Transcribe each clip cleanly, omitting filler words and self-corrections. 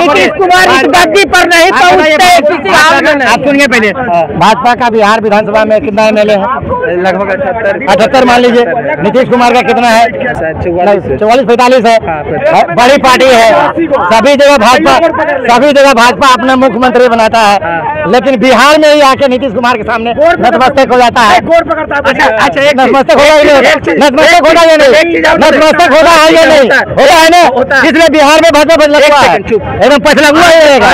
नीतीश कुमार इस गद्दी पर नहीं पहुंचते। आप सुनिए पहले, भाजपा का बिहार विधानसभा में कितना एमएलए है? लगभग 78 मान लीजिए। नीतीश कुमार का कितना है? 44-45 है। बड़ी पार्टी है, सभी जगह भाजपा अपना मुख्यमंत्री बनाता है, लेकिन बिहार में ही आके नीतीश कुमार के सामने नतमस्तक हो जाता है। अच्छा, नतमस्तक होगा या नहीं? नतमस्तक होगा या नहीं? नतमस्तक होगा है या नहीं? होगा है ना? इसलिए बिहार में भाजपा बदला हुआ है, एकदम पछला हुआ रहेगा।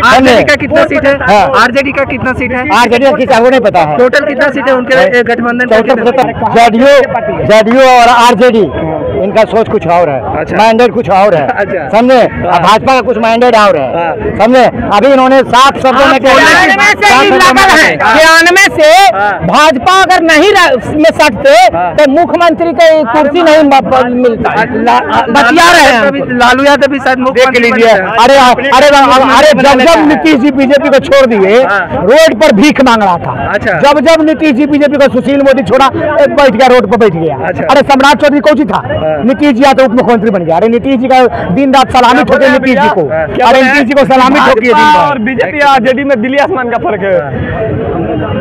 आरजेडी का कितना सीट है? आरजेडी का कितना सीट है? आरजेडी का किसी को नहीं पता है। टोटल कितना सीट है उनके गठबंधन? जेडीयू और आरजेडी इनका सोच कुछ और है, मैंडेट कुछ और है, समझे? भाजपा का कुछ मैंडेट और है, समझे? अभी इन्होंने 7 शब्दों में 93 से भाजपा अगर नहीं में सकते तो मुख्यमंत्री की कुर्सी नहीं मिलता। बतिया रहे हैं लालू यादव भी शायद देख लीजिए। अरे जब नीतीश जी बीजेपी को छोड़ दिए, रोड पर भीख मांग रहा था। जब नीतीश जी बीजेपी को सुशील मोदी छोड़ा, बैठ गया रोड पर बैठ गया। अरे सम्राट चौधरी कौन था? नीतीश जी तो उप मुख्यमंत्री बन गया। अरे नीतीश जी का दिन रात सलामी ठोके नीतीश जी को, अरे नीतीश जी को सलामी ठोकी है। और बीजेपी आरजेडी में दिल्ली आसमान का फर्क है।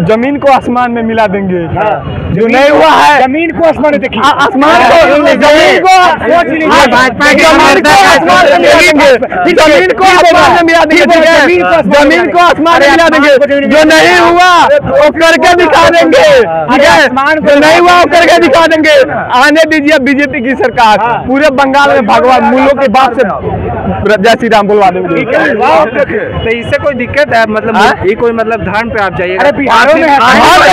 जमीन को आसमान में मिला देंगे, जो नहीं हुआ है। जमीन को आसमान में देखिए, आसमान को जमीन को भाजपा के जमीन को आसमान में मिला देंगे, जमीन को आसमान में मिला देंगे। जो नहीं हुआ वो करके दिखा देंगे, ठीक है? जो नहीं हुआ वो करके दिखा देंगे। आने दीजिए बीजेपी की सरकार, पूरे बंगाल में भगवान मूलों के बाप से जय श्री राम बोलवा देंगे। तो इससे कोई दिक्कत है? मतलब ये कोई मतलब धान पे आप जाइएगा बिहारों में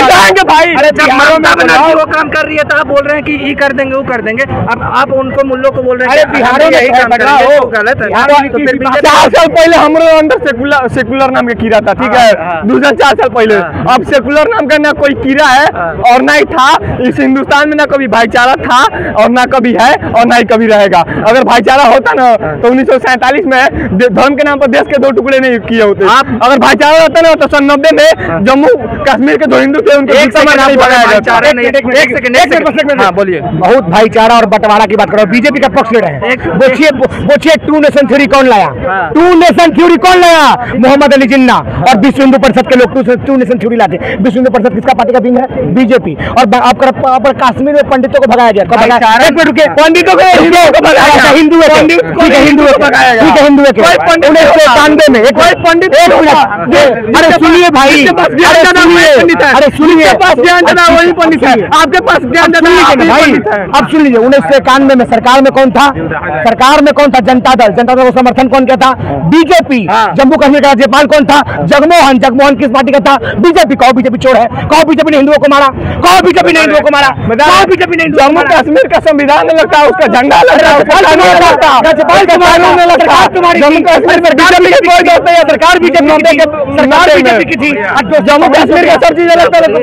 जाएंगे भाई। अरे जब ममता बनर्जी वो काम कर रही है तो आप बोल रहे हैं कि ये कर देंगे वो कर देंगे। अब आप उनको मुल्लों को बोल रहे हैं बिहारों में यही काम कर रहे हैं, वो गलत है। 4 साल पहले हमारे अंदर सेकुलर नाम का कीड़ा था, ठीक है? 4 साल पहले। अब सेकुलर नाम का ना कोई कीड़ा है और ना ही था इस हिंदुस्तान में। ना कभी भाईचारा था और ना कभी है और ना ही कभी रहेगा। अगर भाईचारा होता ना तो 1947 में धर्म के नाम पर देश के 2 टुकड़े नहीं किए होते। अगर भाईचारा रहता ना तो 1990 में जम्मू कश्मीर के जो हिंदू थे उनको एक समय नहीं हाँ बोलिए। बहुत भाईचारा और बंटवारा की बात करो, बीजेपी का पक्ष ले रहे हैं। पूछिए 2 नेशन थ्योरी कौन लाया? 2 नेशन थ्योरी कौन लाया? मोहम्मद अली जिन्ना और विश्व हिंदू परिषद के लोग 2 नेशन थ्योरी लाते। विश्व हिंदू परिषद किसका पार्टी का विंग है? बीजेपी। और आप कश्मीर में पंडितों को भगाया गया। पंडितों को हिंदू है, हिंदू है हिंदू है। 1991 में कोई पंडित, अरे सुनिए भाई, अरे सुनिए, वही पंडित है आपके पास ज्ञान भाई। अब सुन लीजिए, 1991 में सरकार में कौन था? सरकार में कौन था? जनता दल को समर्थन कौन किया था? बीजेपी। जम्मू कश्मीर का राज्यपाल कौन था? जगमोहन किस पार्टी का था? बीजेपी। कहो बीजेपी चोर है, कहो बीजेपी ने हिंदुओं को मारा, कहो बीजेपी ने हिंदुओं को मारा, कहो बीजेपी ने। जम्मू कश्मीर का संविधान लगता है, उसका झंडा लगता है, राज्यपाल जम्मू कश्मीर में बीजेपी की कोई दोस्त नहीं है। सरकार बीजेपी की थी, जम्मू कश्मीर का सब चीजें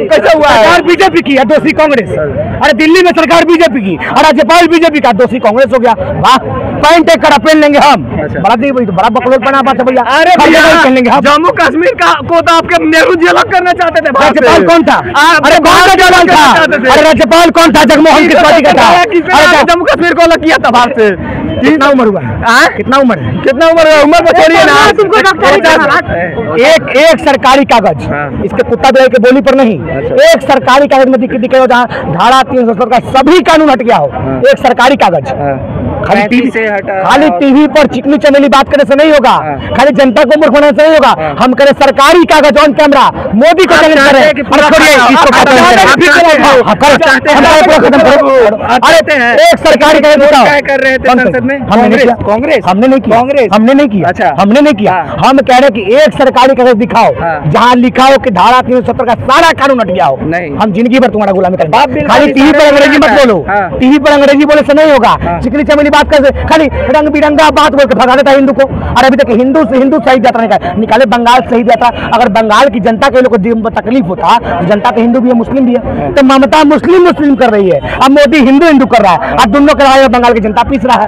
कैसे हुआ है? बीजेपी की, दोषी कांग्रेस। अरे दिल्ली में सरकार बीजेपी की और राज्यपाल बीजेपी का, दोषी कांग्रेस हो गया। वाह, पैंट एक कड़ा पहन लेंगे हम, बड़ा बकलोल बना बात है भैया। अरे पहन लेंगे हम। जम्मू कश्मीर का को तो आपके नेहरू जी अलग करना चाहते थे। राज्यपाल कौन था? अरे कौन था? अरे राज्यपाल कौन था? जगमोहन किस पार्टी का था? जम्मू कश्मीर को अलग किया था भारत से। कितना उम्र हुआ है? कितना उम्र है? कितना उम्र को छोड़िए ना, एक सरकारी कागज, इसके कुत्ता बिलाई के बोली पर नहीं, एक सरकारी कागज में दिखेगा जहाँ धारा 370 का सभी कानून हट गया हो। एक सरकारी कागज, खाली टीवी पर चिकनी चमेली बात करने से नहीं होगा, खाली जनता को मूर्ख बनाने से नहीं होगा। हम करें सरकारी कागज ऑन कैमरा, मोदी को चैलेंज करें। एक सरकारी कागज कर रहे थे संसद में, हमने नहीं किया। हमने नहीं किया। हम कह रहे हैं कि एक सरकारी कागज दिखाओ जहाँ लिखा हो कि धारा 370 का सारा कानून हट गया हो। हम जिंदगी भर तुम्हारा गुलामी करेंगे। खाली टीवी पर अंग्रेजी मत बोलो, टीवी पर अंग्रेजी बोले से नहीं होगा। चिकनी चमेली बात कर, खाली रंग बिरंगा बात बोल के भगा देता है हिंदू को। और अभी तक हिंदू शहीद यात्रा निकाले, बंगाल शहीद यात्रा। अगर बंगाल की जनता के लोग को तकलीफ होता, जनता तो हिंदू भी है मुस्लिम भी है, तो ममता मुस्लिम कर रही है, अब मोदी हिंदू कर रहा है। अब दोनों के लड़ाई में बंगाल की जनता पीस रहा है,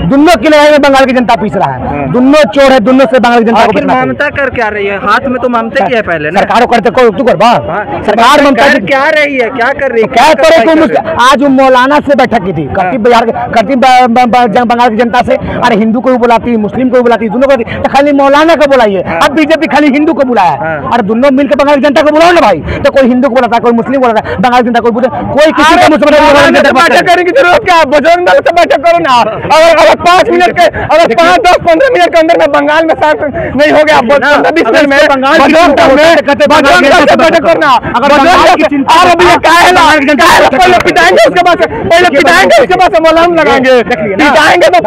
दोनों की लड़ाई में बंगाल की जनता पीस रहा है। दोनों चोर है, दोनों से बंगाल की जनता को। ममता कर क्या रही है? हाथ में तो ममता की है पहले ना, सरकारों करते को तू कर सरकार ममता क्या रही है, क्या कर रही है, क्या करे तुम? आज मौलाना से बैठक की थी, करती बंगाल की जनता से? अरे हिंदू को भी बुलाती, मुस्लिम को भी बुलाती, दोनों को, तो खाली मौलाना को बुलाइए। अब बीजेपी खाली हिंदू को बुलाया, और दोनों मिलकर बंगाल की जनता को बुलाओ ना भाई। तो कोई हिंदू को बुलाता, कोई मुस्लिम को बुलाता, बंगाल की जनता को कोई किसी को बैठक करने की जरूरत क्या है? बजरंग दल से बैठक करो ना। अगर 5 मिनट के, अगर 5, 10, 15 मिनट के अंदर में बंगाल में साथ नहीं हो गया, 15-20 मिनट में बजरंग दल से बैठक करना। पहले पिटाएंगे, उसके बाद पहले पिटाएंगे, उसके बाद मलहम लगाएंगे, पिटाएंगे तो